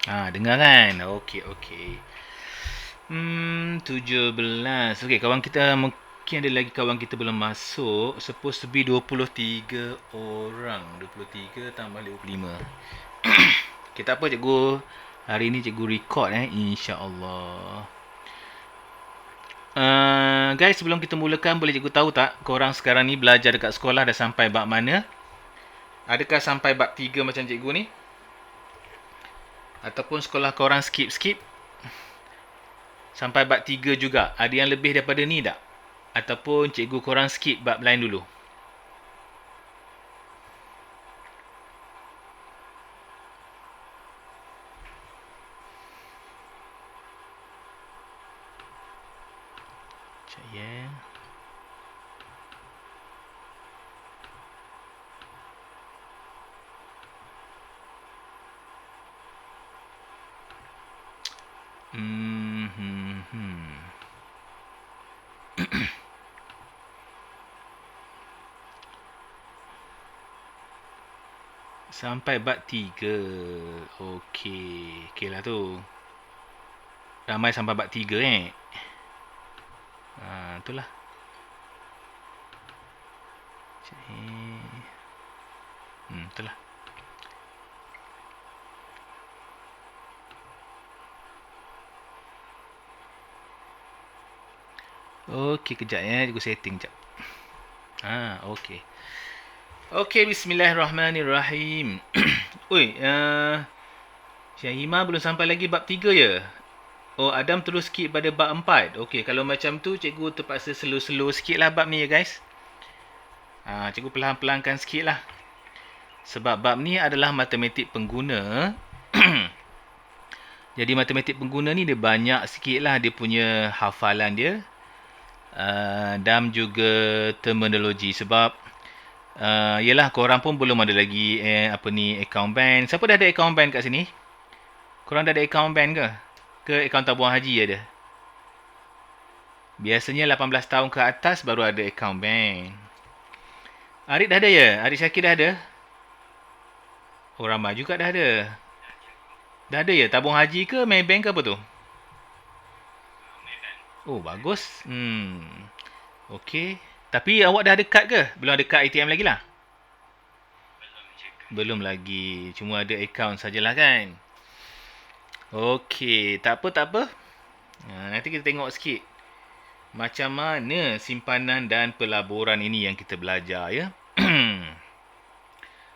Dengar kan? Okey, okey. 17. Okey, kawan kita mungkin ada lagi kawan kita belum masuk. Supposed to be 23 orang. 23 tambah 55. Okay, tak apa cikgu. Hari ni cikgu record insya-Allah. Guys, sebelum kita mulakan, boleh cikgu tahu tak korang sekarang ni belajar dekat sekolah dah sampai bab mana? Adakah sampai bab 3 macam cikgu ni? Ataupun sekolah korang skip-skip sampai bab 3 juga? Ada yang lebih daripada ni tak? Ataupun cikgu korang skip bab lain dulu? Sekejap ya. Sampai bab 3. Okey. Okey lah tu. Ramai sampai bab 3 itulah. Itulah. Okey, kejap ya. Cikgu setting kejap. Okey. Okey, bismillahirrahmanirrahim. Oi, Syahima belum sampai lagi bab 3 ya? Oh, Adam terus skip pada bab 4. Okey, kalau macam tu cikgu terpaksa slow-slow sikit lah bab ni ya guys. Cikgu perlahan-pelankan sikit lah. Sebab bab ni adalah matematik pengguna. Jadi matematik pengguna ni dia banyak sikit lah dia punya hafalan dia. Dan juga terminologi. Sebab yelah korang pun belum ada lagi account bank. Siapa dah ada account bank kat sini? Korang dah ada account bank ke? Ke account tabungan haji ada? Biasanya 18 tahun ke atas baru ada account bank. Arik dah ada ya? Arik Syakir dah ada? Oh, ramai juga dah ada. Dah ada ya? Tabung haji ke Maybank ke apa tu? Oh, bagus. Okey. Tapi awak dah ada kad ke? Belum ada kad ATM lagi lah? Belum lagi. Cuma ada account sajalah kan? Okey. Tak apa, tak apa. Nanti kita tengok sikit. Macam mana simpanan dan pelaburan ini yang kita belajar ya.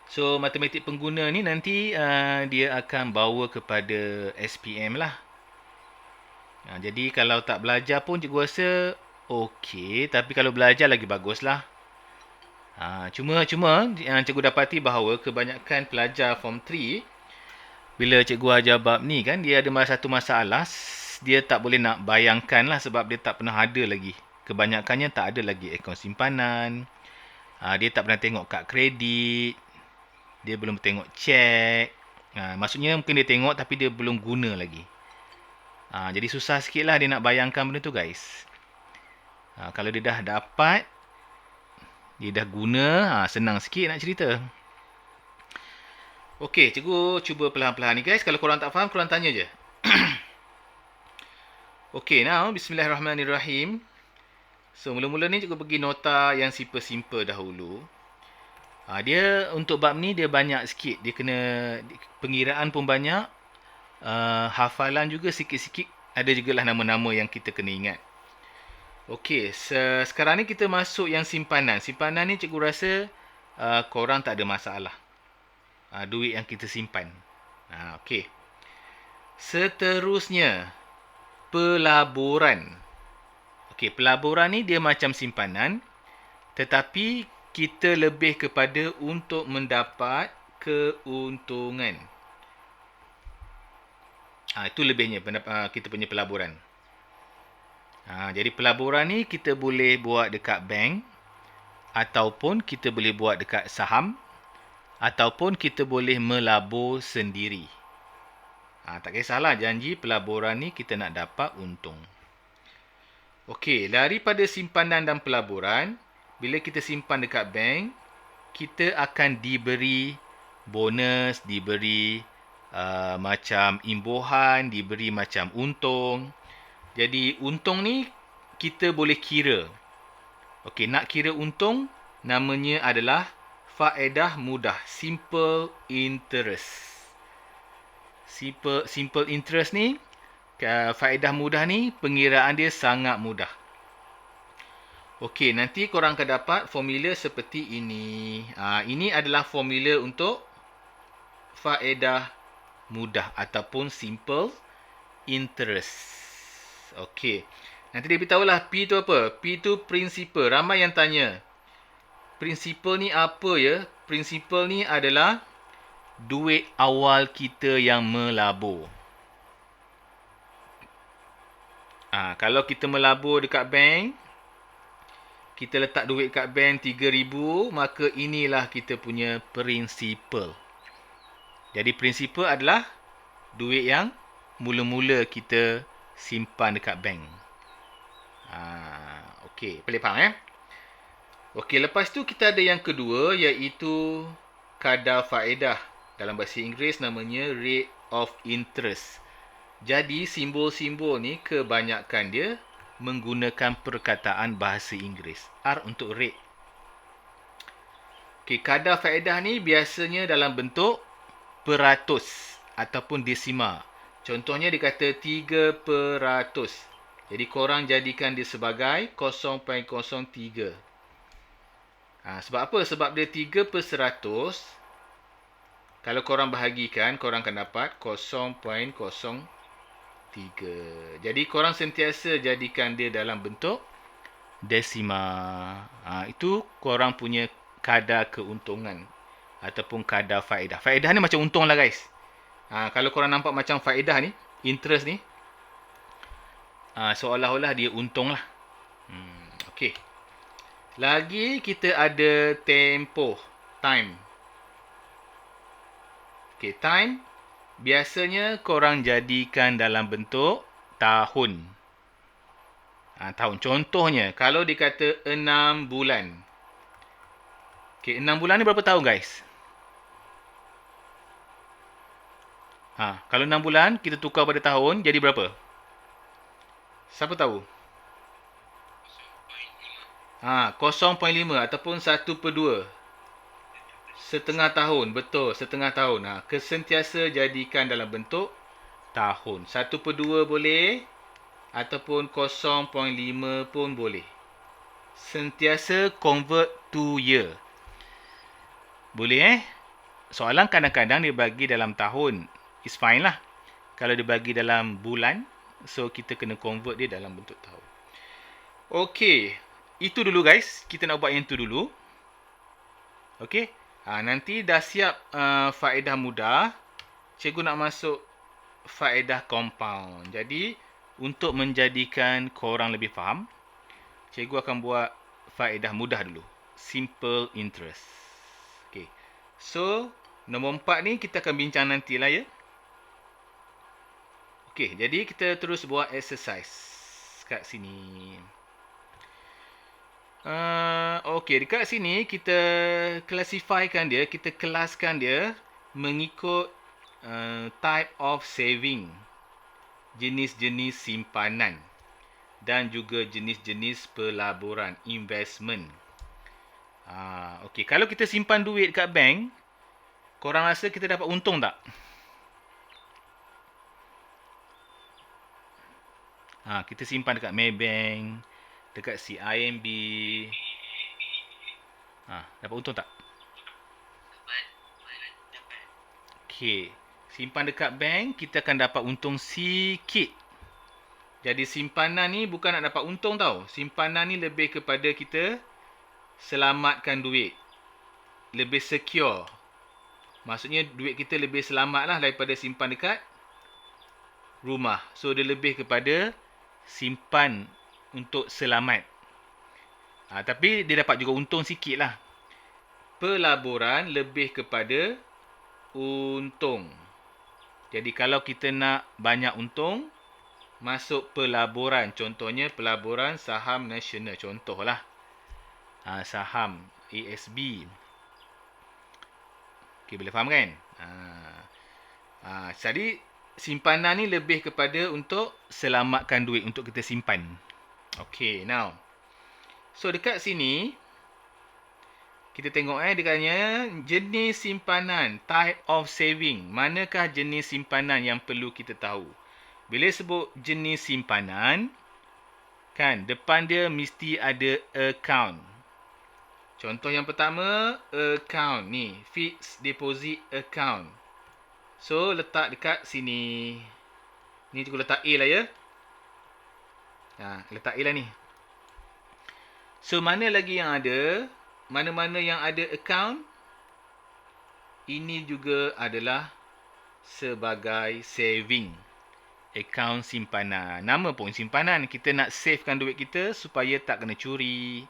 So, matematik pengguna ni nanti dia akan bawa kepada SPM lah. Jadi, kalau tak belajar pun cikgu rasa okey. Tapi kalau belajar lagi bagus lah. Cuma cikgu dapati bahawa kebanyakan pelajar Form 3, bila cikgu ajar bab ni kan, dia ada satu masalah. Dia tak boleh nak bayangkan lah sebab dia tak pernah ada lagi. Kebanyakannya tak ada lagi akaun simpanan. Dia tak pernah tengok kad kredit. Dia belum tengok cek. Maksudnya mungkin dia tengok tapi dia belum guna lagi. Jadi susah sikit lah dia nak bayangkan benda tu guys. Kalau dia dah dapat, dia dah guna, senang sikit nak cerita. Okey, cikgu cuba perlahan-lahan ni guys. Kalau korang tak faham, korang tanya je. Okey, now bismillahirrahmanirrahim. So, mula-mula ni cikgu pergi nota yang simple-simple dahulu. Dia untuk bab ni dia banyak sikit. Dia kena pengiraan pun banyak. Hafalan juga sikit-sikit. Ada jugalah nama-nama yang kita kena ingat. Okey, sekarang ni kita masuk yang simpanan. Simpanan ni cikgu rasa korang tak ada masalah. Duit yang kita simpan. Okey. Seterusnya, pelaburan. Okey, pelaburan ni dia macam simpanan. Tetapi kita lebih kepada untuk mendapat keuntungan. Itu lebihnya kita punya pelaburan. Jadi pelaburan ni kita boleh buat dekat bank. Ataupun kita boleh buat dekat saham. Ataupun kita boleh melabur sendiri. Tak kisahlah, janji pelaburan ni kita nak dapat untung. Okey, daripada simpanan dan pelaburan, bila kita simpan dekat bank, kita akan diberi bonus, diberi macam imbuhan, diberi macam untung. Jadi untung ni kita boleh kira. Okey, nak kira untung, namanya adalah faedah mudah, simple interest. Simple interest ni, faedah mudah ni pengiraan dia sangat mudah. Okey, nanti korang akan dapat formula seperti ini. Ini adalah formula untuk faedah mudah ataupun simple interest. Okey. Nanti dia beritahulah P tu apa? P tu principal. Ramai yang tanya. Principal ni apa ya? Principal ni adalah duit awal kita yang melabur. Kalau kita melabur dekat bank, kita letak duit kat bank 3,000, maka inilah kita punya principal. Jadi principal adalah duit yang mula-mula kita simpan dekat bank. Okey, boleh faham Okey, lepas tu kita ada yang kedua, iaitu kadar faedah. Dalam bahasa Inggeris namanya rate of interest. Jadi simbol-simbol ni kebanyakan dia menggunakan perkataan bahasa Inggeris. R untuk rate. Okey, kadar faedah ni biasanya dalam bentuk peratus ataupun desima. Contohnya dia kata 3%. Jadi korang jadikan dia sebagai 0.03. Sebab apa? Sebab dia 3%. Kalau korang bahagikan, korang akan dapat 0.03. Jadi korang sentiasa jadikan dia dalam bentuk desima. Itu korang punya kadar keuntungan ataupun kadar faedah. Faedah ni macam untung lah guys. Kalau korang nampak macam faedah ni, interest ni, seolah-olah dia untung lah. Okey. Lagi kita ada tempoh, time. Okey, time biasanya korang jadikan dalam bentuk tahun. Tahun. Contohnya, kalau dikata 6 bulan. Okey, 6 bulan ni berapa tahun guys? Kalau 6 bulan, kita tukar pada tahun, jadi berapa? Siapa tahu? 0.5 ataupun 1/2. Setengah tahun. Betul, setengah tahun. Sentiasa jadikan dalam bentuk tahun. 1/2 boleh ataupun 0.5 pun boleh. Sentiasa convert to year. Boleh Soalan kadang-kadang dia bagi dalam tahun. It's fine lah. Kalau dia bagi dalam bulan, so kita kena convert dia dalam bentuk tahun. Okey. Itu dulu guys. Kita nak buat yang tu dulu. Okey. Nanti dah siap faedah mudah. Cikgu nak masuk faedah compound. Jadi, untuk menjadikan korang lebih faham, cikgu akan buat faedah mudah dulu. Simple interest. Okey. So, nombor 4 ni kita akan bincang nantilah ya. Okey, jadi kita terus buat exercise kat sini. Okey, dekat sini kita classifykan dia, kita kelaskan dia mengikut type of saving, jenis-jenis simpanan dan juga jenis-jenis pelaburan, investment. Okey, kalau kita simpan duit kat bank, korang rasa kita dapat untung tak? Kita simpan dekat Maybank, dekat CIMB. Dapat untung tak? Okey. Simpan dekat bank, kita akan dapat untung sikit. Jadi simpanan ni bukan nak dapat untung tau. Simpanan ni lebih kepada kita selamatkan duit. Lebih secure. Maksudnya duit kita lebih selamat lah daripada simpan dekat rumah. So dia lebih kepada simpan untuk selamat. Tapi dia dapat juga untung sikit lah. Pelaburan lebih kepada untung. Jadi kalau kita nak banyak untung, masuk pelaburan. Contohnya pelaburan saham nasional. Contohlah. Saham ASB. Okey, boleh faham kan? Jadi simpanan ni lebih kepada untuk selamatkan duit, untuk kita simpan. Okay, now. So dekat sini, kita tengok dia katanya jenis simpanan, type of saving. Manakah jenis simpanan yang perlu kita tahu? Bila sebut jenis simpanan, kan, depan dia mesti ada account. Contoh yang pertama, account ni, fixed deposit account. So, letak dekat sini. Ni cikgu letak A lah ya. Letak A lah ni. So, mana lagi yang ada? Mana-mana yang ada account, ini juga adalah sebagai saving. Account simpanan. Nama pun simpanan. Kita nak savekan duit kita supaya tak kena curi.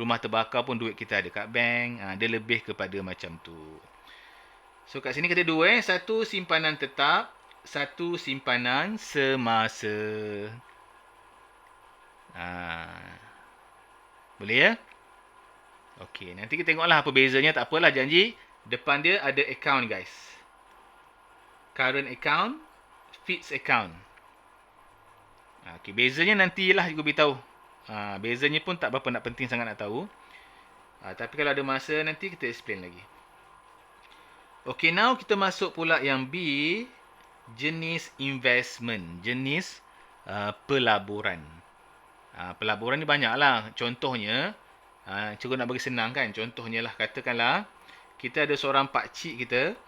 Rumah terbakar pun duit kita ada kat bank. Dia lebih kepada macam tu. So kat sini kita dua. Satu simpanan tetap. Satu simpanan semasa. Boleh ya? Okey. Nanti kita tengoklah apa bezanya. Tak apalah janji. Depan dia ada account guys. Current account. Fixed account. Okey. Bezanya nantilah cikgu beritahu. Bezanya pun tak berapa nak penting sangat nak tahu. Tapi kalau ada masa nanti kita explain lagi. Okay, now kita masuk pula yang B. Jenis investment. Jenis pelaburan. Pelaburan ni banyak lah. Contohnya, cikgu nak bagi senang kan. Contohnya lah, katakanlah kita ada seorang pakcik kita.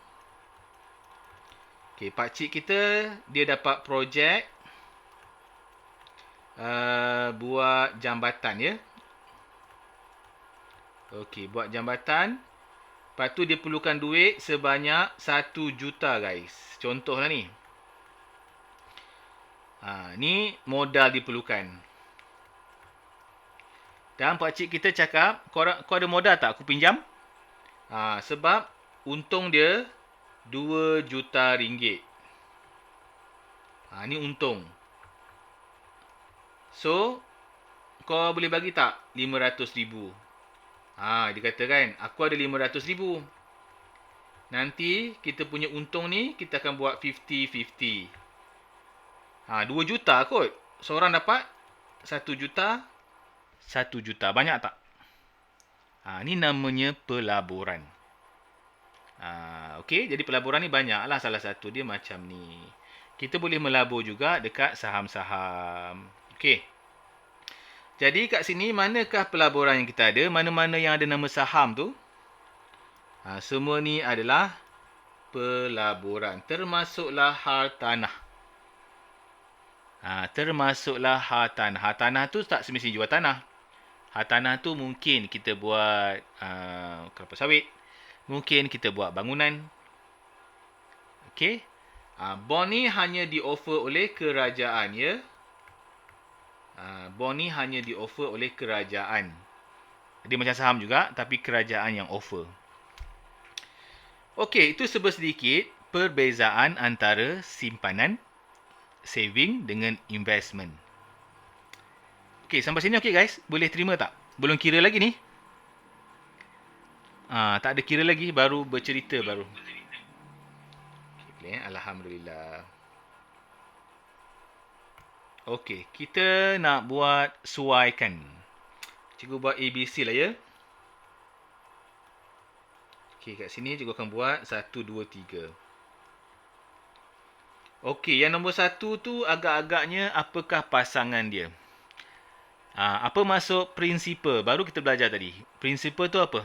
Okay, pakcik kita dia dapat projek buat jambatan ya. Okey, buat jambatan. Lepas tu dia perlukan duit sebanyak 1 juta guys. Contohlah ni. Ni modal diperlukan. Dan pakcik kita cakap, kau ada modal tak aku pinjam? Sebab untung dia 2 juta ringgit. Ni untung. So, kau boleh bagi tak 500,000? Dia kata kan, aku ada 500,000. Nanti kita punya untung ni, kita akan buat 50-50. 2 juta kot. Seorang dapat 1 juta. 1 juta. Banyak tak? Ni namanya pelaburan. Okey, jadi pelaburan ni banyak lah. Salah satu dia macam ni. Kita boleh melabur juga dekat saham-saham. Okey. Jadi kat sini manakah pelaburan yang kita ada? Mana-mana yang ada nama saham tu? Semua ni adalah pelaburan. Termasuklah hartanah. Termasuklah hartanah. Hartanah tu tak semestinya jual tanah. Hartanah tu mungkin kita buat kelapa sawit. Mungkin kita buat bangunan. Okey. Bond ni hanya di-offer oleh kerajaan ya. Bond ni hanya di-offer oleh kerajaan. Dia macam saham juga, tapi kerajaan yang offer. Okey, itu sedikit perbezaan antara simpanan, saving dengan investment. Okey, sampai sini okey guys? Boleh terima tak? Belum kira lagi ni. Tak ada kira lagi, baru bercerita baru. Okay, alhamdulillah. Okey, kita nak buat suaikan. Cikgu buat ABC lah ya. Okey, kat sini cikgu akan buat 1, 2, 3. Okey, yang nombor 1 tu agak-agaknya apakah pasangan dia? Apa maksud prinsipal? Baru kita belajar tadi. Prinsipal tu apa?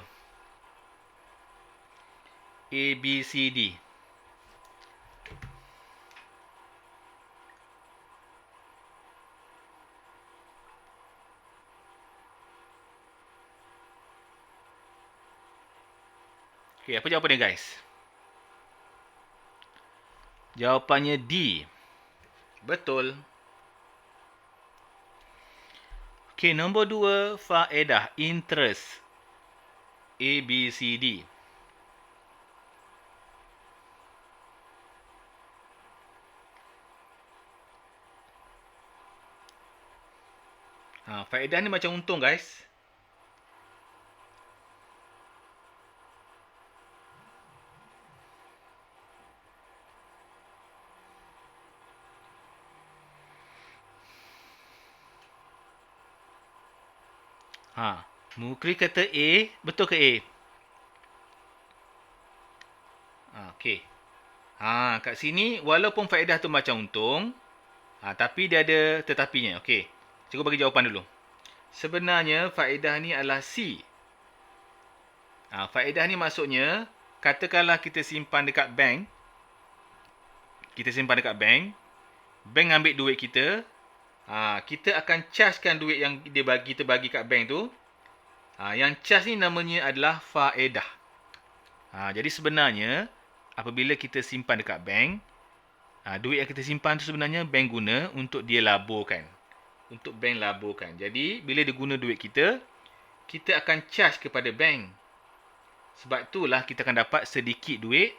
A, B, C, D. Okey, apa jawapannya guys? Jawapannya D. Betul. Okey, nombor 2, faedah, interest. A, B, C, D. Faedah ni macam untung guys. Mukri kata A, betul ke A? Okey. Kat sini walaupun faedah tu macam untung, tapi dia ada tetapinya. Okey. Cikgu bagi jawapan dulu. Sebenarnya faedah ni adalah C. Faedah ni maksudnya, katakanlah kita simpan dekat bank. Bank ambil duit kita. Kita akan chargekan duit yang kita bagi kat bank tu. Yang charge ni namanya adalah faedah. Jadi sebenarnya, apabila kita simpan dekat bank, duit yang kita simpan tu sebenarnya bank guna untuk dia laburkan. Untuk bank laburkan. Jadi, bila dia guna duit kita akan charge kepada bank. Sebab itulah kita akan dapat sedikit duit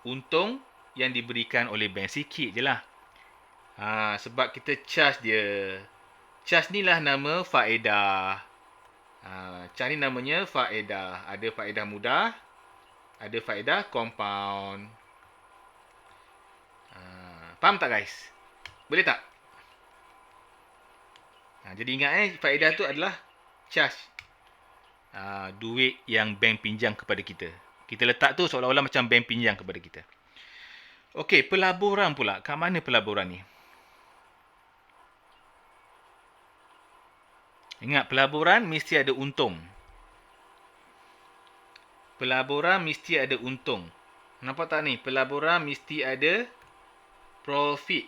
untung yang diberikan oleh bank. Sikit je lah. Sebab kita charge dia. Charge ni lah nama faedah. Charge ni namanya faedah. Ada faedah mudah, ada faedah compound. Faham tak guys? Boleh tak? Jadi ingat faedah tu adalah charge. Duit yang bank pinjam kepada kita. Kita letak tu seolah-olah macam bank pinjam kepada kita. Okey, pelaburan pula. Kat mana pelaburan ni? Ingat, pelaburan mesti ada untung. Pelaburan mesti ada untung. Nampak tak ni? Pelaburan mesti ada profit.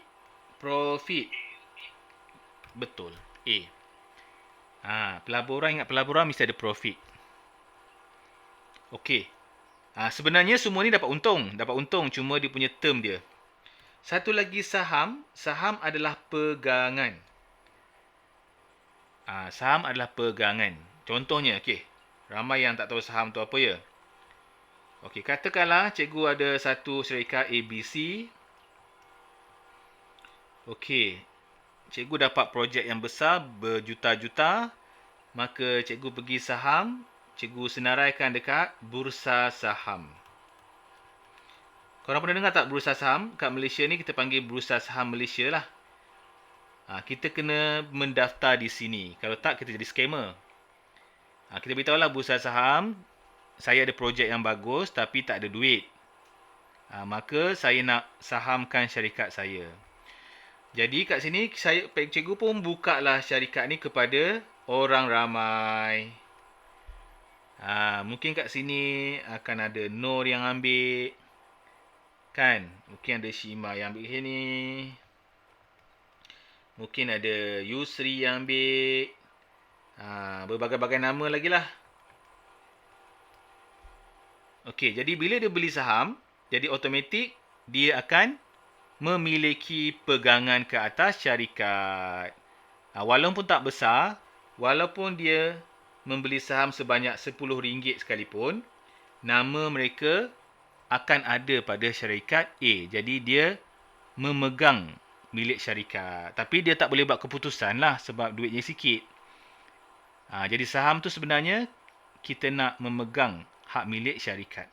Betul. A. Pelaburan, ingat pelaburan mesti ada profit. Okey. Sebenarnya semua ni dapat untung. Cuma dia punya term dia. Satu lagi saham. Saham adalah pegangan. Saham adalah pegangan. Contohnya, okey. Ramai yang tak tahu saham tu apa ya. Okey, katakanlah cikgu ada satu syarikat ABC. Okey. Cikgu dapat projek yang besar berjuta-juta. Maka cikgu pergi saham. Cikgu senaraikan dekat bursa saham. Korang pernah dengar tak bursa saham? Kat Malaysia ni kita panggil bursa saham Malaysia lah. Kita kena mendaftar di sini. Kalau tak, kita jadi scammer. Kita beritahu lah bursa saham, saya ada projek yang bagus tapi tak ada duit. Maka saya nak sahamkan syarikat saya. Jadi kat sini, cikgu pun buka lah syarikat ni kepada orang ramai. Mungkin kat sini akan ada Nur yang ambil. Kan? Mungkin ada Shima yang ambil sini. Mungkin ada Yusri yang ambil. Berbagai-bagai nama lagi lah. Okey, jadi bila dia beli saham, jadi automatik dia akan memiliki pegangan ke atas syarikat. Walaupun tak besar, walaupun dia membeli saham sebanyak RM10 sekalipun, nama mereka akan ada pada syarikat A. Jadi dia memegang milik syarikat. Tapi dia tak boleh buat keputusan lah sebab duitnya sikit. Jadi saham tu sebenarnya kita nak memegang hak milik syarikat.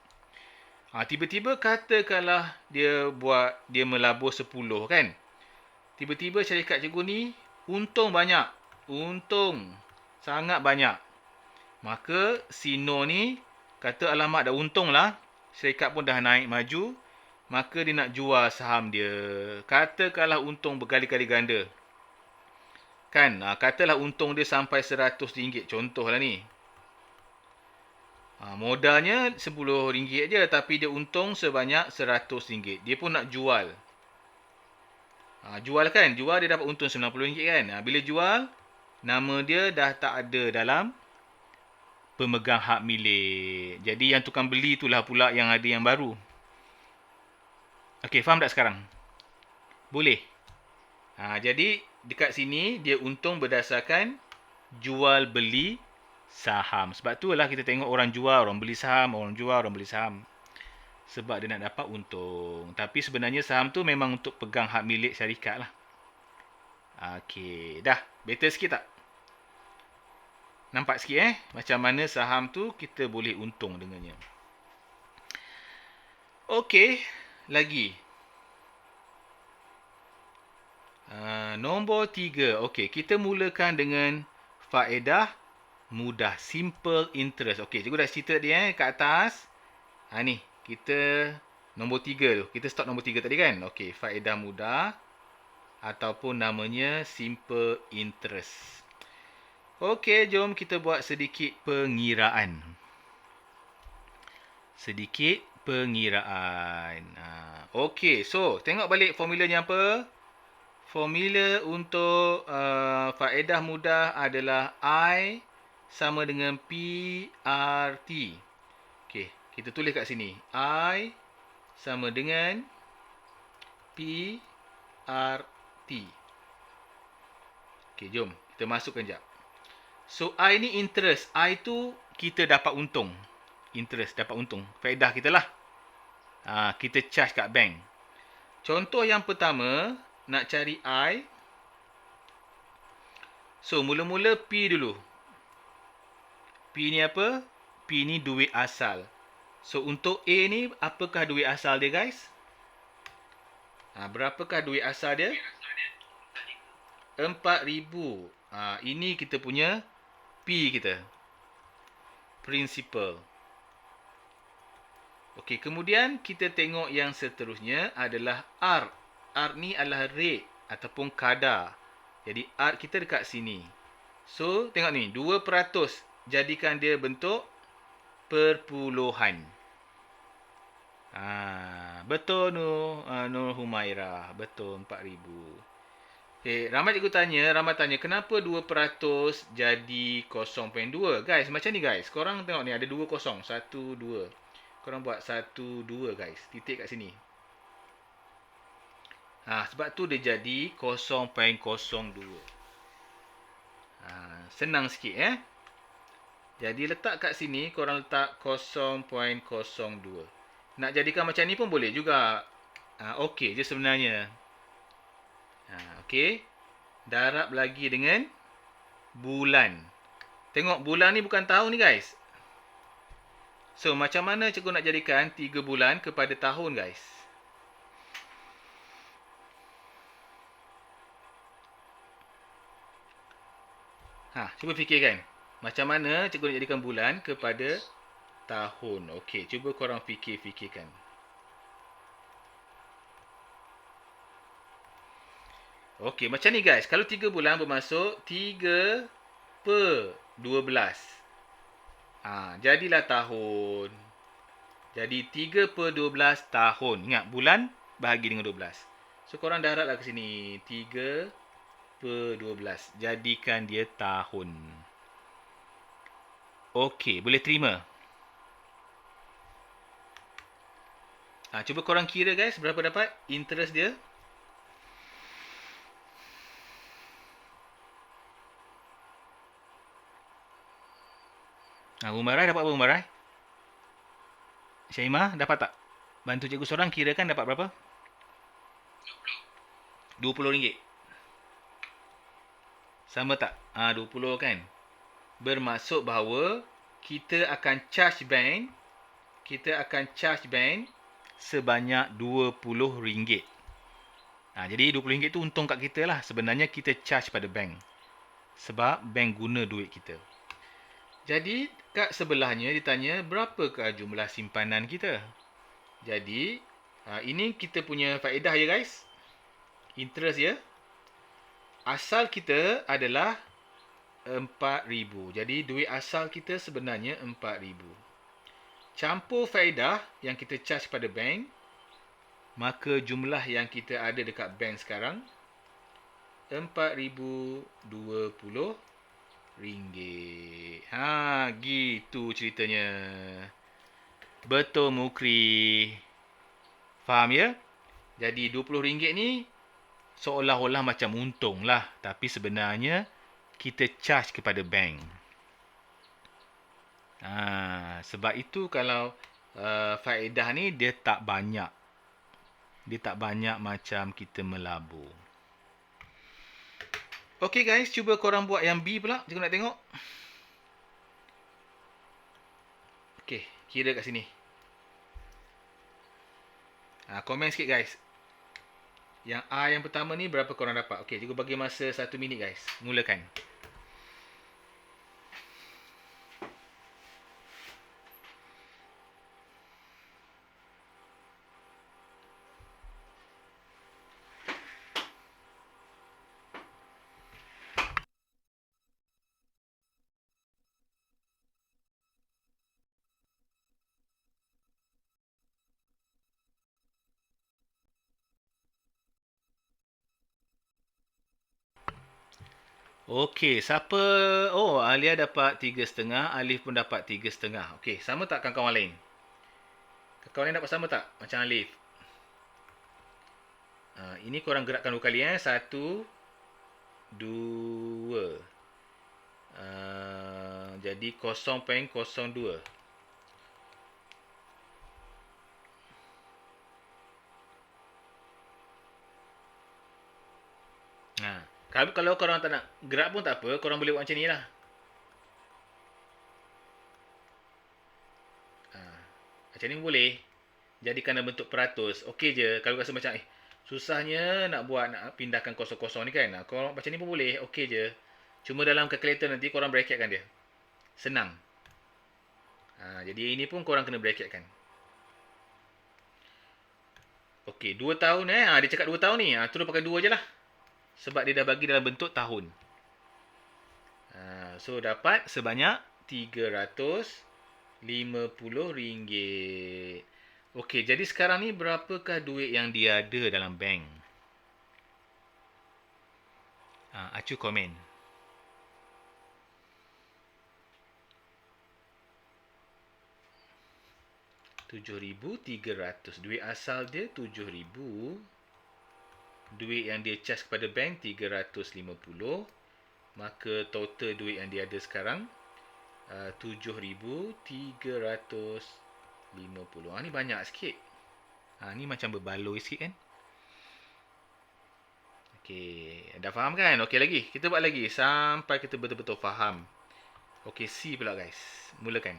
Tiba-tiba katakanlah dia melabur 10 kan. Tiba-tiba syarikat cikgu ni untung banyak. Untung sangat banyak. Maka si Nur ni kata alamak dah untung lah. Syarikat pun dah naik maju. Maka dia nak jual saham dia. Katakanlah untung berkali-kali ganda. Kan? Katalah untung dia sampai RM100. Contohlah ni. Modalnya RM10 je. Tapi dia untung sebanyak RM100. Dia pun nak jual. Jual kan? Jual dia dapat untung RM90 kan? Bila jual, nama dia dah tak ada dalam pemegang hak milik. Jadi yang tukang beli itulah pula yang ada yang baru. Okey, faham tak sekarang? Boleh. Jadi dekat sini dia untung berdasarkan jual beli saham. Sebab tu lah kita tengok orang jual, orang beli saham, orang jual, orang beli saham. Sebab dia nak dapat untung. Tapi sebenarnya saham tu memang untuk pegang hak milik syarikat lah. Okey, dah. Better sikit tak? Nampak sikit macam mana saham tu kita boleh untung dengannya. Okey, lagi. Nombor 3. Okey, kita mulakan dengan faedah mudah, simple interest. Okey, cikgu dah cerita tadi kat atas. Ni, kita nombor 3 tu. Kita stop nombor 3 tadi kan? Okey, faedah mudah ataupun namanya simple interest. Okey, jom kita buat sedikit pengiraan. Okey, so tengok balik formulanya apa? Formula untuk faedah mudah adalah I sama dengan PRT. Okey, kita tulis kat sini. I sama dengan PRT. Okey, jom kita masukkan jap. So, I ni interest. I tu kita dapat untung. Interest, dapat untung. Faedah kita lah. Kita charge kat bank. Contoh yang pertama, nak cari I. So, mula-mula P dulu. P ni apa? P ni duit asal. So, untuk A ni, apakah duit asal dia, guys? Berapakah duit asal dia? 4,000. Ini kita punya P kita. Principal. Okey, kemudian kita tengok yang seterusnya adalah R. R ni adalah rate ataupun kadar. Jadi, R kita dekat sini. So, tengok ni. 2%. Jadikan dia bentuk perpuluhan. Betul Nur Humairah. Betul 4,000. Okay, ramai tanya kenapa 2% jadi 0.2? Guys, macam ni guys. Korang tengok ni ada 2 kosong. 1, 2. Korang buat 1, 2 guys. Titik kat sini. Sebab tu dia jadi 0.02. Senang sikit Jadi letak kat sini, korang letak 0.02. Nak jadikan macam ni pun boleh juga. Okey je sebenarnya. Okey. Darab lagi dengan bulan. Tengok bulan ni bukan tahun ni guys. So macam mana cikgu nak jadikan 3 bulan kepada tahun guys? Cuba fikirkan. Macam mana cikgu nak jadikan bulan kepada tahun? Okey, cuba korang fikirkan. Okey, macam ni guys. Kalau 3 bulan bermaksud 3 per 12. Jadilah tahun. Jadi 3 per 12 tahun. Ingat, bulan bahagi dengan 12. So, korang darablah ke sini. 3 per 12. Jadikan dia tahun. Okey, boleh terima. Cuba korang kira guys. Berapa dapat interest dia? Umarai dapat apa Umarai? Syaimah dapat tak? Bantu cikgu seorang kirakan dapat berapa? RM20. Sama tak? 20 kan? Bermaksud bahawa kita akan charge bank sebanyak RM20. Jadi RM20 tu untung kat kita lah. Sebenarnya kita charge pada bank. Sebab bank guna duit kita. Jadi kat sebelahnya ditanya berapakah jumlah simpanan kita. Jadi ini kita punya faedah ya guys. Interest ya. Asal kita adalah 4,000. Jadi duit asal kita sebenarnya 4,000. Campur faedah yang kita charge pada bank, maka jumlah yang kita ada dekat bank sekarang RM4,020. Gitu ceritanya. Betul Mukri. Faham ya? Jadi RM20 ni seolah-olah macam untung lah. Tapi sebenarnya kita charge kepada bank. Sebab itu kalau faedah ni dia tak banyak. Dia tak banyak macam kita melabur. Okey guys, cuba korang buat yang B pula. Cikgu nak tengok. Okey, kira kat sini. Komen sikit guys. Yang A yang pertama ni berapa korang dapat? Okey, cikgu bagi masa 1 minit guys. Mulakan. Okey, siapa? Oh, Alia dapat 3,5, Alif pun dapat 3,5. Okey, sama tak kawan-kawan lain? Kawan lain dapat sama tak? Macam Alif. Ini korang gerakkan 2 kali Satu, dua. Jadi 0.02. Kalau korang tak nak gerak pun tak apa, korang boleh buat macam ni lah. Macam ni boleh. Jadikan dalam bentuk peratus. Okey je. Kalau rasa macam susahnya nak buat, nak pindahkan kosong-kosong ni kan. Korang macam ni pun boleh. Okey je. Cuma dalam kalkulator nanti korang bracketkan dia. Senang. Jadi ini pun korang kena bracketkan. Okey, 2 tahun dia cakap 2 tahun ni. Terus pakai 2 je lah. Sebab dia dah bagi dalam bentuk tahun. So dapat sebanyak RM350. Okey, jadi sekarang ni berapakah duit yang dia ada dalam bank? Acu komen. RM7,300. Duit asal dia RM7,000. Duit yang dia charge kepada bank RM350. Maka total duit yang dia ada sekarang RM7,350. Ni banyak sikit. Ni macam berbaloi sikit kan? Okey, dah faham kan? Okey lagi. Kita buat lagi sampai kita betul-betul faham. Okey, C pula guys. Mulakan.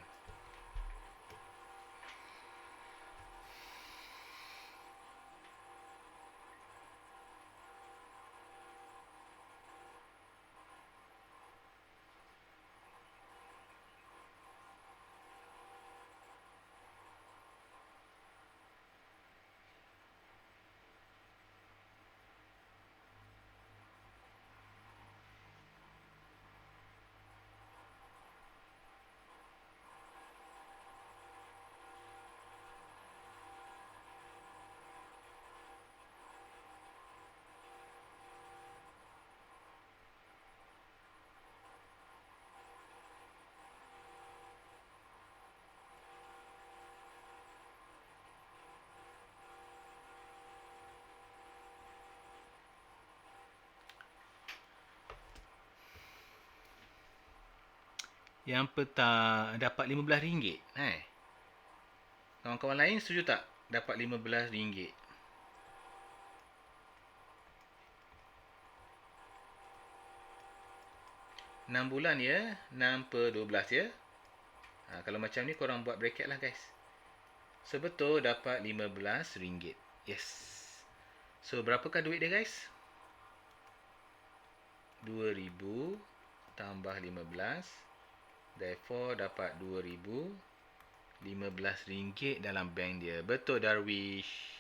Yang dapat RM15. Kawan-kawan lain setuju tak? Dapat RM15. 6 bulan ya. 6 per 12 ya. Kalau macam ni korang buat bracket lah guys. Sebetul dapat RM15. Yes. So berapakah duit dia guys? 2,000 tambah 15. Therefore dapat RM2,015 dalam bank dia. Betul Darwish.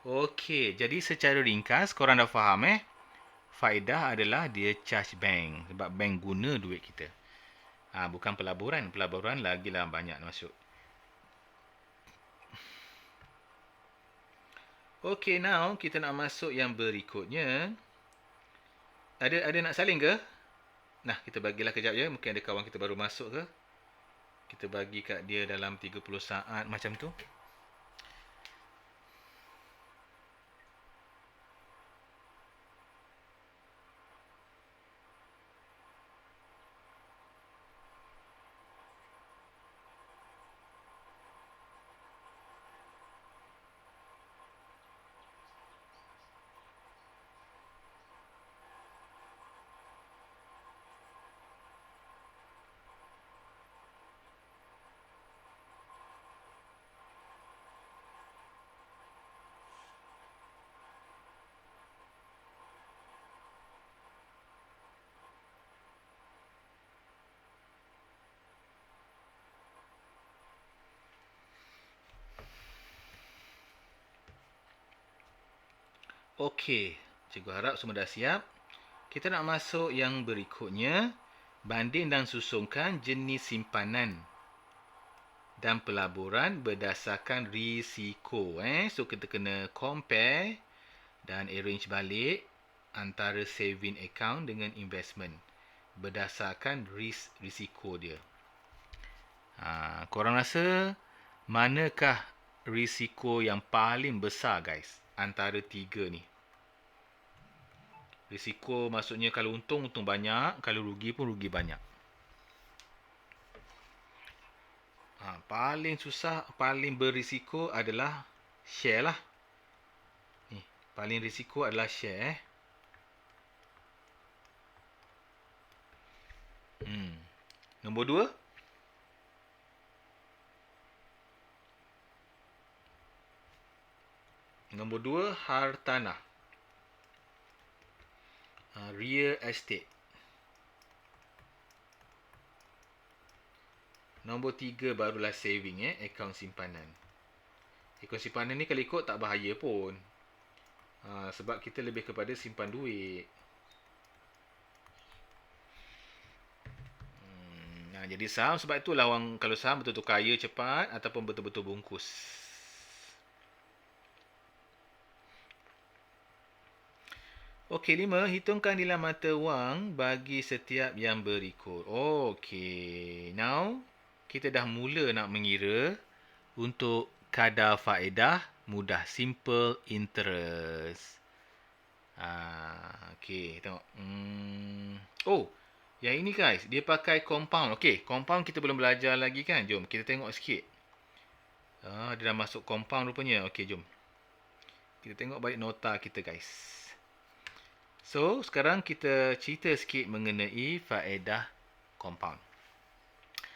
Okey, jadi secara ringkas korang dah faham faedah adalah dia charge bank. Sebab bank guna duit kita. Bukan pelaburan. Pelaburan lagilah banyak masuk. Okey, now kita nak masuk yang berikutnya. Ada nak saling ke? Nah, kita bagilah kejap je. Mungkin ada kawan kita baru masuk ke. Kita bagi kat dia dalam 30 saat macam tu. Okey, cikgu harap semua dah siap. Kita nak masuk yang berikutnya. Banding dan susungkan jenis simpanan dan pelaburan berdasarkan risiko. So, kita kena compare dan arrange balik antara saving account dengan investment berdasarkan risiko dia. Korang rasa manakah risiko yang paling besar guys antara tiga ni? Risiko maksudnya kalau untung banyak, kalau rugi pun rugi banyak. Paling susah, paling berisiko adalah share lah. Ni, paling risiko adalah share. Nombor 2. Nombor 2, hartanah. Real estate. Nombor 3 barulah saving, akaun simpanan. Akaun simpanan ni kalau ikut tak bahaya pun. Sebab kita lebih kepada simpan duit. Jadi saham, sebab itulah orang kalau saham betul-betul kaya cepat ataupun betul-betul bungkus. Okey, 5. Hitungkan nilai mata wang bagi setiap yang berikut. Okey, now kita dah mula nak mengira untuk kadar faedah mudah, simple interest. Okey, tengok. Yang ini guys, dia pakai compound. Okey, compound kita belum belajar lagi kan? Jom kita tengok sikit. Dia dah masuk compound rupanya. Okey, jom. Kita tengok balik nota kita guys. So, sekarang kita cerita sikit mengenai faedah compound.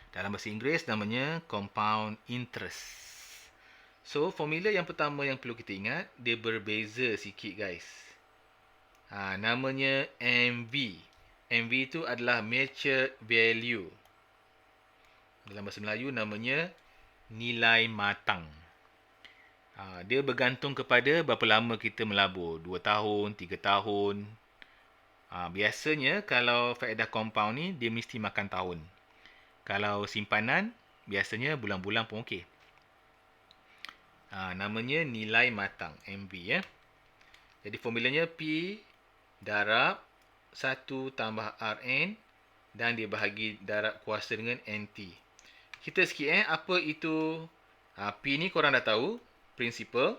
Dalam bahasa Inggeris namanya compound interest. So, formula yang pertama yang perlu kita ingat, dia berbeza sikit guys. Namanya MV. MV itu adalah matured value. Dalam bahasa Melayu namanya nilai matang. Dia bergantung kepada berapa lama kita melabur. 2 tahun, 3 tahun. Biasanya kalau faedah compound ni, dia mesti makan tahun. Kalau simpanan, biasanya bulan-bulan pun okey. Namanya nilai matang, MV. Jadi formulanya P darab 1 tambah Rn dan dia bahagi darab kuasa dengan NT. Kita sikit apa itu P ni korang dah tahu, principal.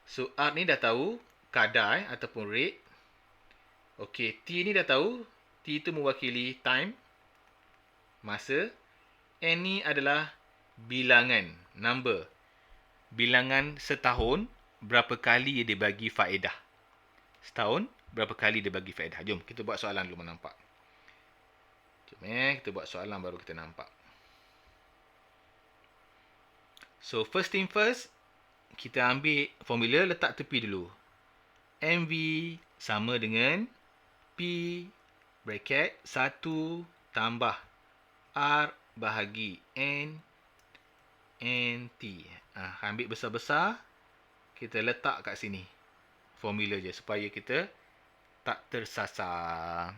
So R ni dah tahu, kadar ataupun rate. Okey, T ni dah tahu, T itu mewakili time, masa. N ni adalah bilangan, number. Bilangan setahun, berapa kali dia bagi faedah. Setahun, berapa kali dia bagi faedah. Jom, kita buat soalan dulu nampak. Jom kita buat soalan baru kita nampak. So, first thing first, kita ambil formula, letak tepi dulu. MV sama dengan P bracket 1 tambah R bahagi N NT. Ambil besar-besar, kita letak kat sini. Formula je supaya kita tak tersasar.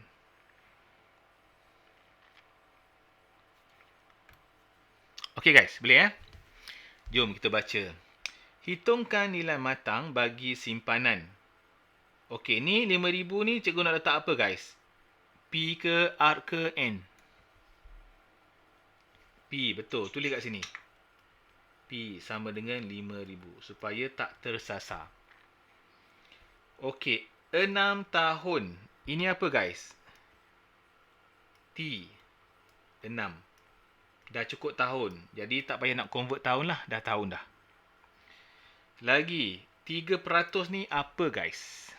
Okey guys, boleh Jom kita baca. Hitungkan nilai matang bagi simpanan. Okey, ni 5,000 ni cikgu nak letak apa guys? P ke R ke N? P, betul. Tulis kat sini. P sama dengan 5,000 supaya tak tersasar. Okey, 6 tahun. Ini apa guys? T. 6. Dah cukup tahun. Jadi tak payah nak convert tahun lah. Dah tahun dah. Lagi, 3% ni apa guys?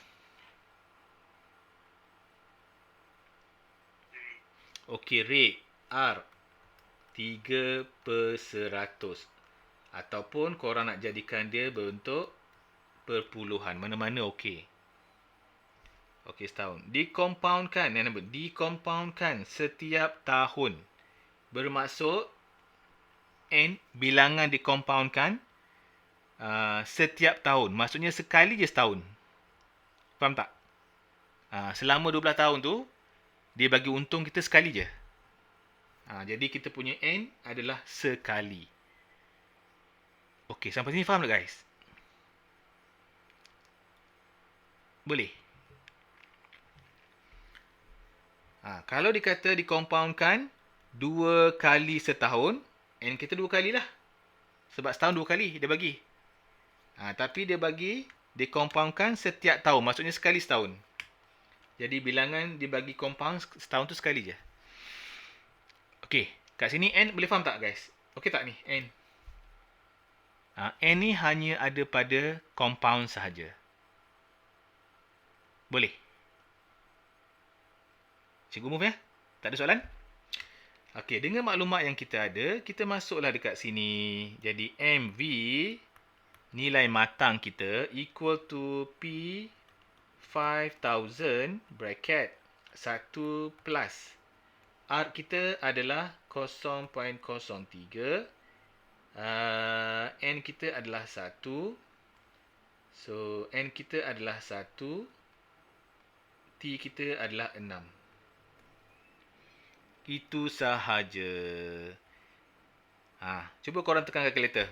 Okey, rate. R. 3%. Ataupun korang nak jadikan dia berbentuk perpuluhan. Mana-mana okey. Okey, setahun. Dicompoundkan. Dicompoundkan setiap tahun. Bermaksud N, bilangan dicompoundkan setiap tahun. Maksudnya sekali je setahun. Faham tak? Selama 12 tahun tu, dia bagi untung kita sekali je. Jadi kita punya N adalah sekali. Okey, sampai sini faham tak guys? Boleh? Kalau dikata dikompaundkan 2 kali setahun, N kita 2 kali lah. Sebab setahun 2 kali dia bagi. Tapi dia bagi dikompaundkan setiap tahun. Maksudnya sekali setahun. Jadi bilangan dibagi compound setahun tu sekali je. Okey, kat sini N boleh faham tak guys? Okey tak ni N? N ni hanya ada pada compound sahaja. Boleh? Cikgu move ya? Tak ada soalan? Okey, dengan maklumat yang kita ada, kita masuklah dekat sini. Jadi MV nilai matang kita equal to P 5000 bracket 1 plus R kita adalah 0.03, N kita adalah 1, so N kita adalah 1, T kita adalah 6. Itu sahaja. Cuba korang tekan kalkulator.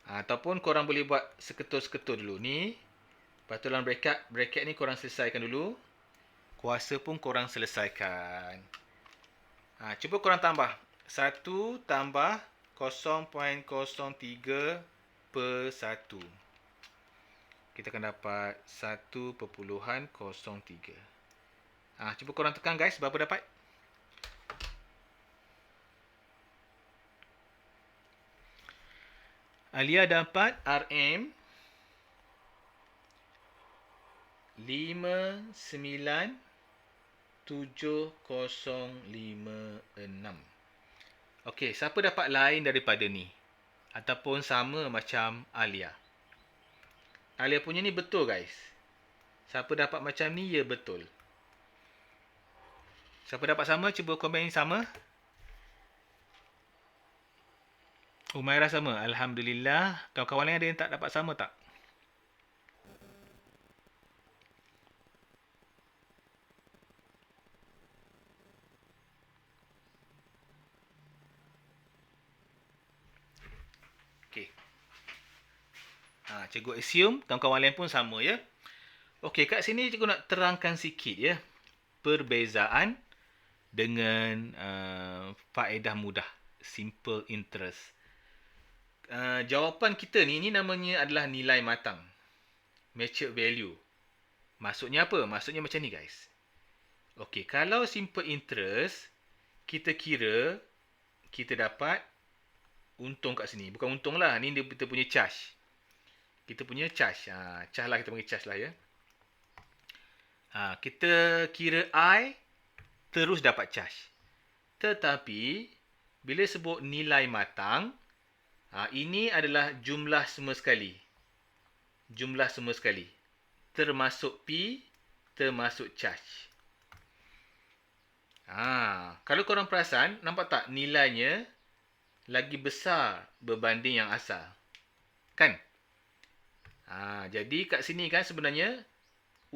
Ataupun korang boleh buat seketul-seketul dulu. Ni, lepas tu dalam bracket ni korang selesaikan dulu. Kuasa pun korang selesaikan. Cuba korang tambah. 1 tambah 0.03 per 1. Kita akan dapat 1.03. Cuba korang tekan guys, berapa dapat? Alia dapat RM 597056. Okey, siapa dapat lain daripada ni? Ataupun sama macam Alia? Alia punya ni betul guys. Siapa dapat macam ni, ya betul. Siapa dapat sama, cuba komen sama. Umairah sama. Alhamdulillah. Kawan-kawan lain ada yang tak dapat sama tak? Okey. Cikgu assume kawan-kawan lain pun sama ya. Okey, kat sini cikgu nak terangkan sikit ya. Perbezaan dengan faedah mudah. Simple interest. Jawapan kita ni namanya adalah nilai matang. Matured value. Maksudnya apa? Maksudnya macam ni guys. Okey, kalau simple interest, kita kira kita dapat untung kat sini. Bukan untung lah, ni kita punya charge. Kita punya charge. Charge lah, kita panggil charge lah ya. Kita kira I terus dapat charge. Tetapi, bila sebut nilai matang, ini adalah jumlah semua sekali. Jumlah semua sekali. Termasuk P, termasuk charge. Kalau korang perasan, nampak tak nilainya lagi besar berbanding yang asal? Kan? Jadi kat sini kan sebenarnya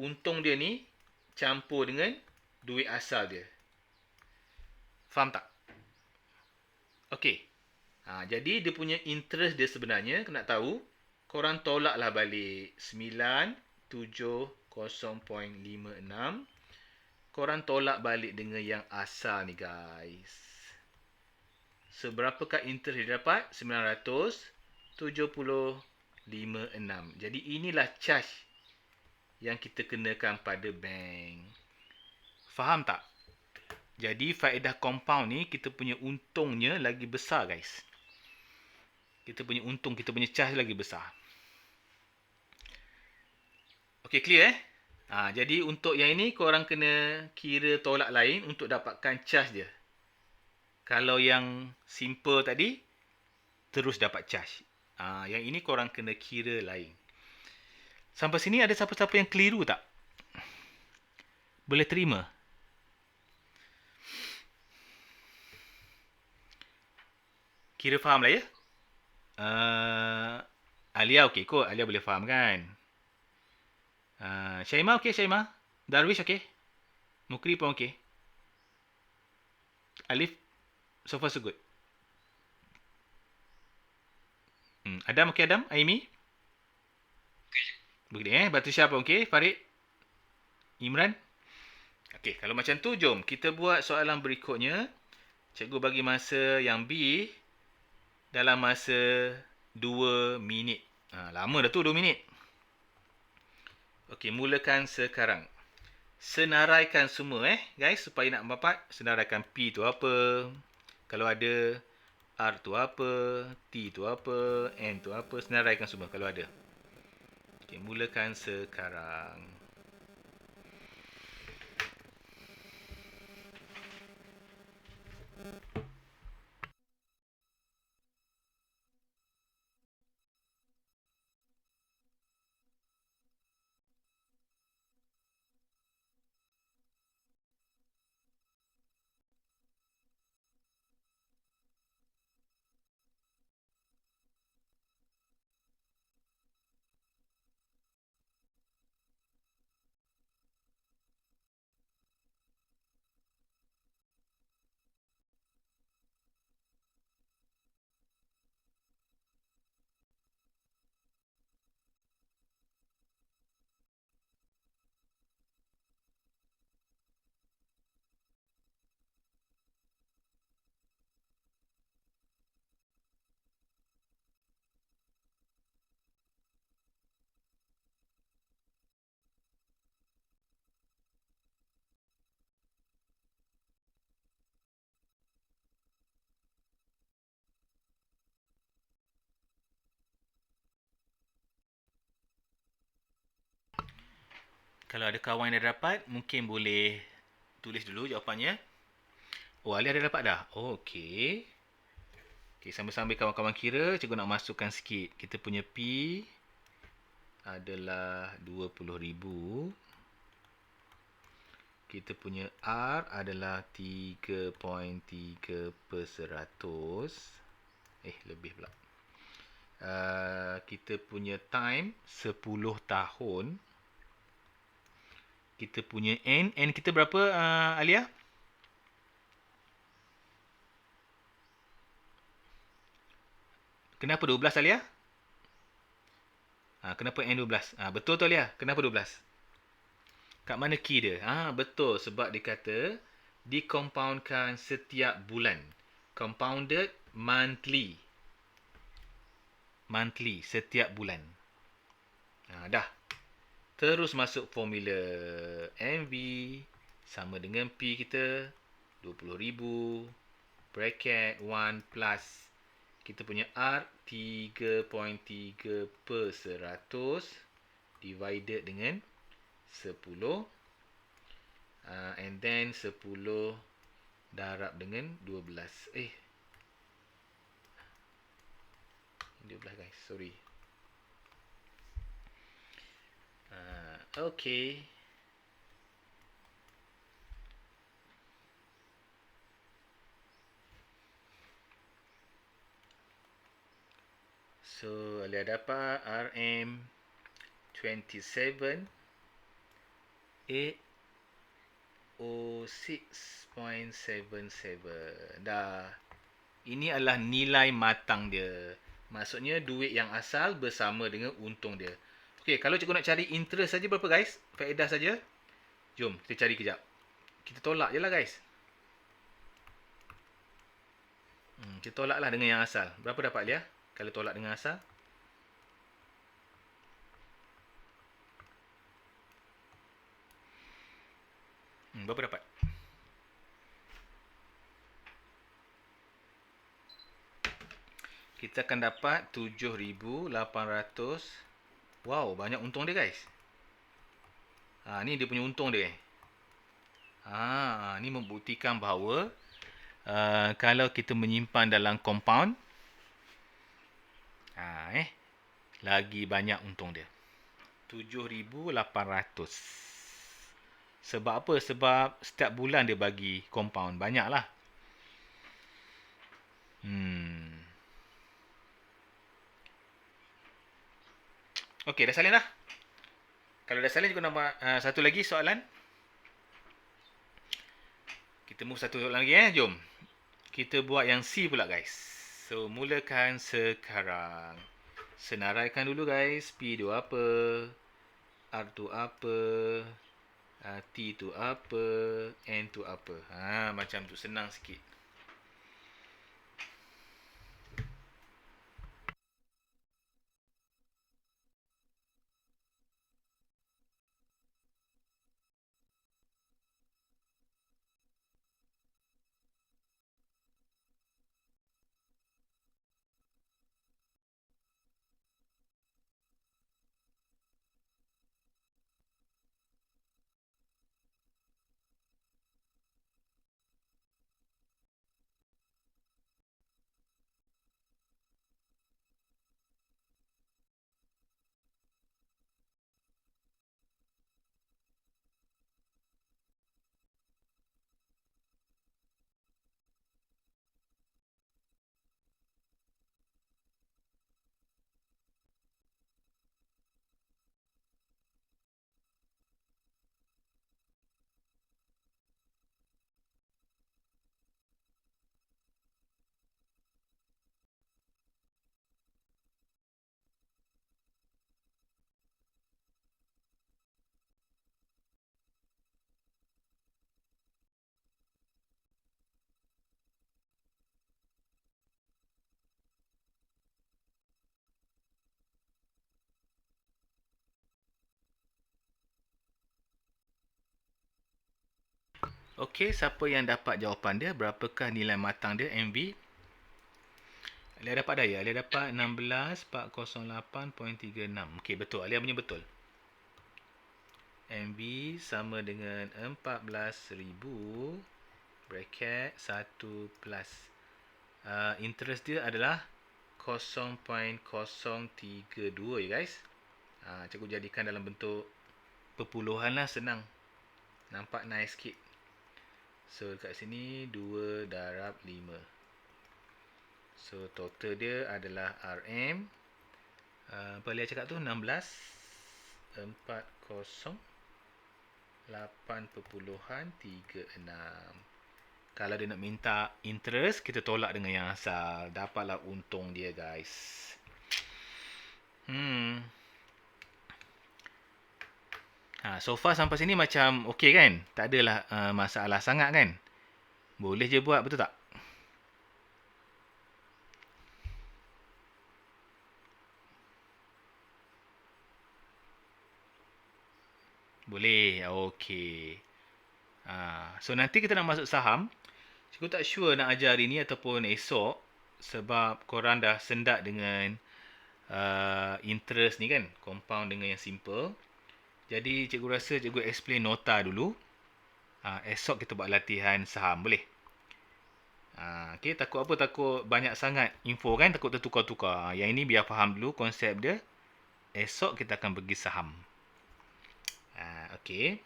untung dia ni campur dengan duit asal dia. Faham tak? Okey. Jadi dia punya interest dia sebenarnya, nak tahu, korang tolaklah balik 970.56. Korang tolak balik dengan yang asal ni guys. Seberapakah interest dia dapat? 970.56. Jadi inilah charge yang kita kenakan pada bank. Faham tak? Jadi faedah compound ni kita punya untungnya lagi besar guys. Kita punya untung, kita punya charge lagi besar. Okey, clear jadi untuk yang ini korang kena kira tolak lain untuk dapatkan charge dia. Kalau yang simple tadi terus dapat charge. Yang ini korang kena kira lain. Sampai sini ada siapa-siapa yang keliru tak? Boleh terima? Kira faham lah ya? Alia okey kot. Alia boleh faham kan? Syaimah okey Syaimah? Darwish okey? Mukri pun okey? Alif, so far so good. Adam okey Adam? Aimi? Okey. Begitu Batu Syah pun okey? Farid? Imran? Okey, kalau macam tu jom kita buat soalan berikutnya. Cikgu bagi masa yang B dalam masa 2 minit. Lama dah tu 2 minit. Okey, mulakan sekarang. Senaraikan semua guys supaya nak dapat senaraikan P tu apa. Kalau ada R tu apa, T tu apa, N tu apa, senaraikan semua kalau ada. Okey, mulakan sekarang. Kalau ada kawan yang dah dapat, mungkin boleh tulis dulu jawapannya. Oh, Ali ada dapat dah? Oh, okey. Okey, sambil-sambil kawan-kawan kira, cikgu nak masukkan sikit. Kita punya P adalah 20,000. Kita punya R adalah 3.3 per 100. Lebih pula. Kita punya time 10 tahun. Kita punya N. N kita berapa, Alia? Kenapa 12, Alia? Kenapa N12? Betul tu, Alia? Kenapa 12? Kat mana key dia? Betul. Sebab dia kata dicompoundkan setiap bulan. Compounded monthly. Monthly, setiap bulan. Dah. Terus masuk formula MV sama dengan P kita 20,000 bracket 1 plus kita punya R 3.3 per 100 divided dengan 10 and then 10 darab dengan 12. 12 guys, sorry. Okay. So, Alia dapat RM 27 806.77. Dah. Ini adalah nilai matang dia. Maksudnya duit yang asal bersama dengan untung dia. Okey, kalau cikgu nak cari interest saja berapa guys? Faedah saja. Jom kita cari kejap. Kita tolak je lah guys. Kita tolak lah dengan yang asal. Berapa dapat dia? Kalau tolak dengan asal. Berapa dapat? Kita akan dapat 7,800. Wow, banyak untung dia guys. Ni dia punya untung dia. Ni membuktikan bahawa kalau kita menyimpan dalam compound, lagi banyak untung dia. 7,800. Sebab apa? Sebab setiap bulan dia bagi compound. Banyak lah. Okey, dah salin dah. Kalau dah salin, juga nampak satu lagi soalan. Kita move satu soalan lagi jom. Kita buat yang C pula guys. So, mulakan sekarang. Senaraikan dulu guys. P tu apa? R tu apa? T tu apa, N tu apa. Macam tu, senang sikit. Okey, siapa yang dapat jawapan dia? Berapakah nilai matang dia, MV? Alia dapat dah ya? Alia dapat 16,408.36. Okey, betul. Alia punya betul. MV sama dengan 14,000 bracket 1 plus. Interest dia adalah 0.032 ya guys. Cikgu jadikan dalam bentuk perpuluhan lah, senang. Nampak nice sikit. So kat sini 2 darab 5. So total dia adalah RM. Apa Lia cakap tu? 16,408.36. Kalau dia nak minta interest, kita tolak dengan yang asal. Dapatlah untung dia guys. So far sampai sini macam okey kan? Tak adalah masalah sangat kan? Boleh je buat, betul tak? Boleh. Okey. So nanti kita nak masuk saham. Cikgu tak sure nak ajar hari ni ataupun esok. Sebab korang dah sendat dengan interest ni kan. Compound dengan yang simple. Jadi cikgu rasa cikgu explain nota dulu. Esok kita buat latihan saham. Boleh? Okay, takut apa? Takut banyak sangat info kan? Takut tertukar-tukar. Yang ini biar faham dulu konsep dia. Esok kita akan pergi saham. Okay.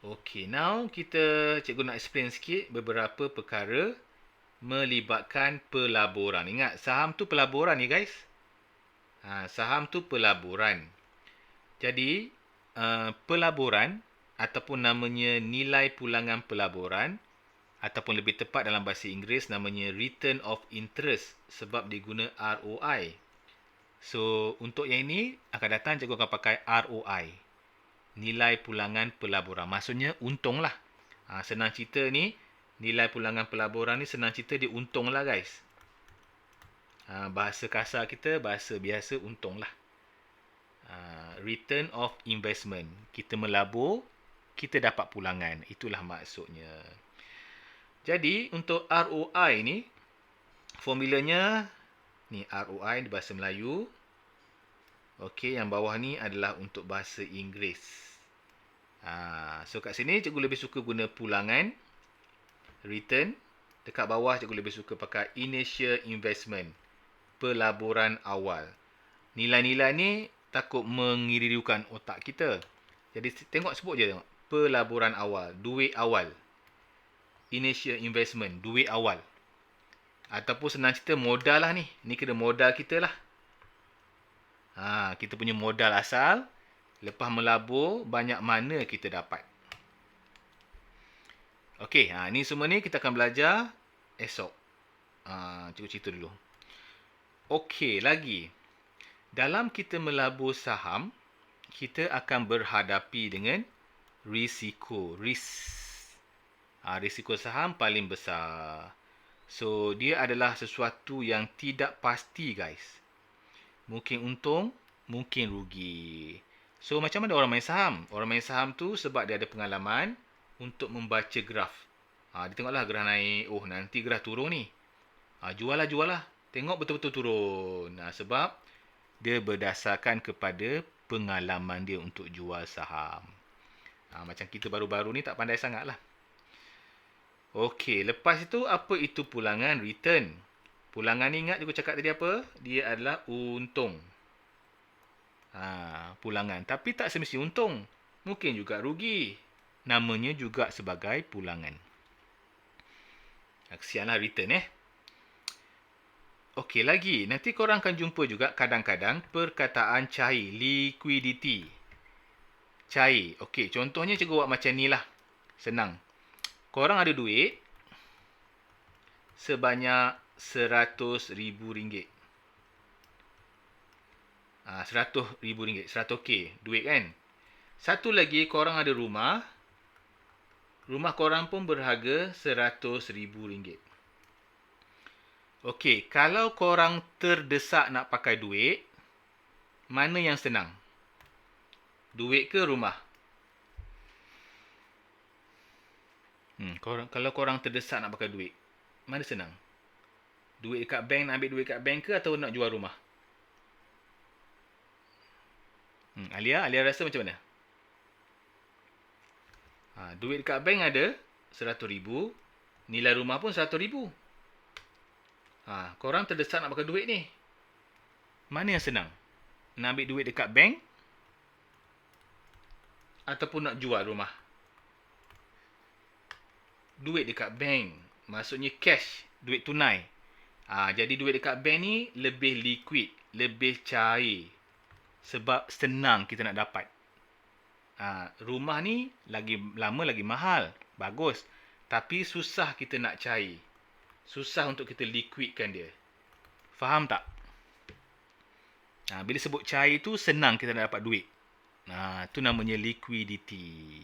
Okay, now cikgu nak explain sikit beberapa perkara melibatkan pelaburan. Ingat, saham tu pelaburan ya guys. Saham tu pelaburan. Jadi, pelaburan ataupun namanya nilai pulangan pelaburan ataupun lebih tepat dalam bahasa Inggeris namanya return of interest sebab diguna ROI. So, untuk yang ini akan datang cikgu akan pakai ROI. Nilai pulangan pelaburan. Maksudnya untung lah. Senang cerita ni, nilai pulangan pelaburan ni senang cerita dia untung lah guys. Bahasa kasar kita, bahasa biasa untung lah. Return of investment. Kita melabur, kita dapat pulangan. Itulah maksudnya. Jadi, untuk ROI ni, formulanya, ni ROI di bahasa Melayu. Okey, yang bawah ni adalah untuk bahasa Inggeris. So kat sini cikgu lebih suka guna pulangan, return. Dekat bawah cikgu lebih suka pakai initial investment, pelaburan awal. Nilai-nilai ni takut mengiriukan otak kita. Jadi tengok, sebut je tengok. Pelaburan awal, duit awal. Initial investment, duit awal. Ataupun senang cerita modal lah ni. Ni kira modal kita lah. Kita punya modal asal. Lepas melabur, banyak mana kita dapat. Okey, ni semua ni kita akan belajar esok. Cikgu cerita dulu. Okey, lagi. Dalam kita melabur saham, kita akan berhadapi dengan risiko. Risiko saham paling besar. So, dia adalah sesuatu yang tidak pasti, guys. Mungkin untung, mungkin rugi. So, macam mana orang main saham? Orang main saham tu sebab dia ada pengalaman untuk membaca graf. Dia tengoklah graf naik. Oh, nanti graf turun ni. Jual lah. Tengok betul-betul turun. Sebab dia berdasarkan kepada pengalaman dia untuk jual saham. Macam kita baru-baru ni tak pandai sangat lah. Okey, lepas itu apa itu pulangan return? Pulangan ni ingat aku cakap tadi apa? Dia adalah untung. Pulangan. Tapi tak semesti untung. Mungkin juga rugi. Namanya juga sebagai pulangan. Kesianlah return Okey, lagi. Nanti korang akan jumpa juga kadang-kadang perkataan cair. Liquidity. Cair. Okey, contohnya cikgu buat macam ni lah. Senang. Korang ada duit sebanyak RM100,000. RM100,000. 100K duit kan. Satu lagi, korang ada rumah. Rumah korang pun berharga RM100,000. Okey, kalau korang terdesak nak pakai duit, mana yang senang? Duit ke rumah? Kalau korang terdesak nak pakai duit, mana senang? Duit dekat bank, nak ambil duit dekat bank ke atau nak jual rumah? Alia rasa macam mana? Duit dekat bank ada RM100,000, nilai rumah pun RM100,000. Korang terdesak nak pakai duit ni. Mana yang senang? Nak ambil duit dekat bank ataupun nak jual rumah? Duit dekat bank, maksudnya cash, duit tunai. Jadi duit dekat bank ni lebih liquid, lebih cair. Sebab senang kita nak dapat. Rumah ni lagi lama lagi mahal. Bagus. Tapi susah kita nak cair. Susah untuk kita liquidkan dia. Faham tak? Bila sebut cair tu senang kita nak dapat duit. Tu namanya liquidity.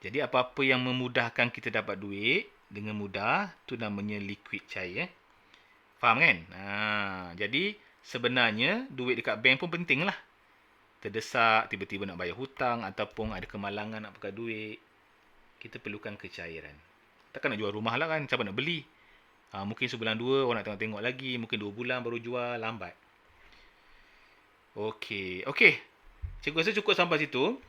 Jadi apa-apa yang memudahkan kita dapat duit dengan mudah, tu namanya liquid, cair. Faham kan? Jadi sebenarnya duit dekat bank pun penting lah. Terdesak, tiba-tiba nak bayar hutang ataupun ada kemalangan nak pakai duit. Kita perlukan kecairan. Takkan nak jual rumah lah kan, siapa nak beli? Mungkin sebulan dua, orang nak tengok-tengok lagi. Mungkin 2 bulan baru jual, lambat. Okey. Cikgu rasa cukup sampai situ.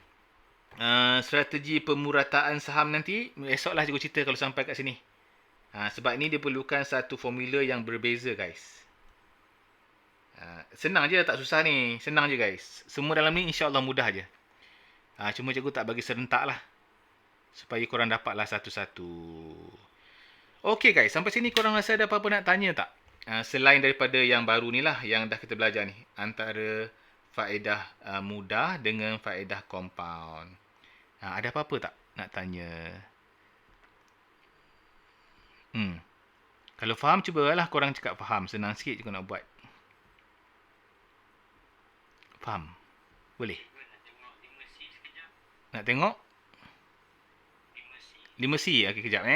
Strategi pemurataan saham nanti esoklah cikgu cerita kalau sampai kat sini. Sebab ni dia perlukan satu formula yang berbeza, guys. Senang je, tak susah ni. Senang je, guys. Semua dalam ni insya-Allah mudah je. Cuma cikgu tak bagi serentak lah. Supaya korang dapatlah satu-satu. Okey, guys. Sampai sini korang rasa ada apa-apa nak tanya tak? Selain daripada yang baru ni lah, yang dah kita belajar ni. Antara faedah mudah dengan faedah compound. Ada apa-apa tak nak tanya? Kalau faham, cubalah korang cakap faham. Senang sikit je kau nak buat. Faham? Boleh? Nak tengok? 5C? Okey, kejap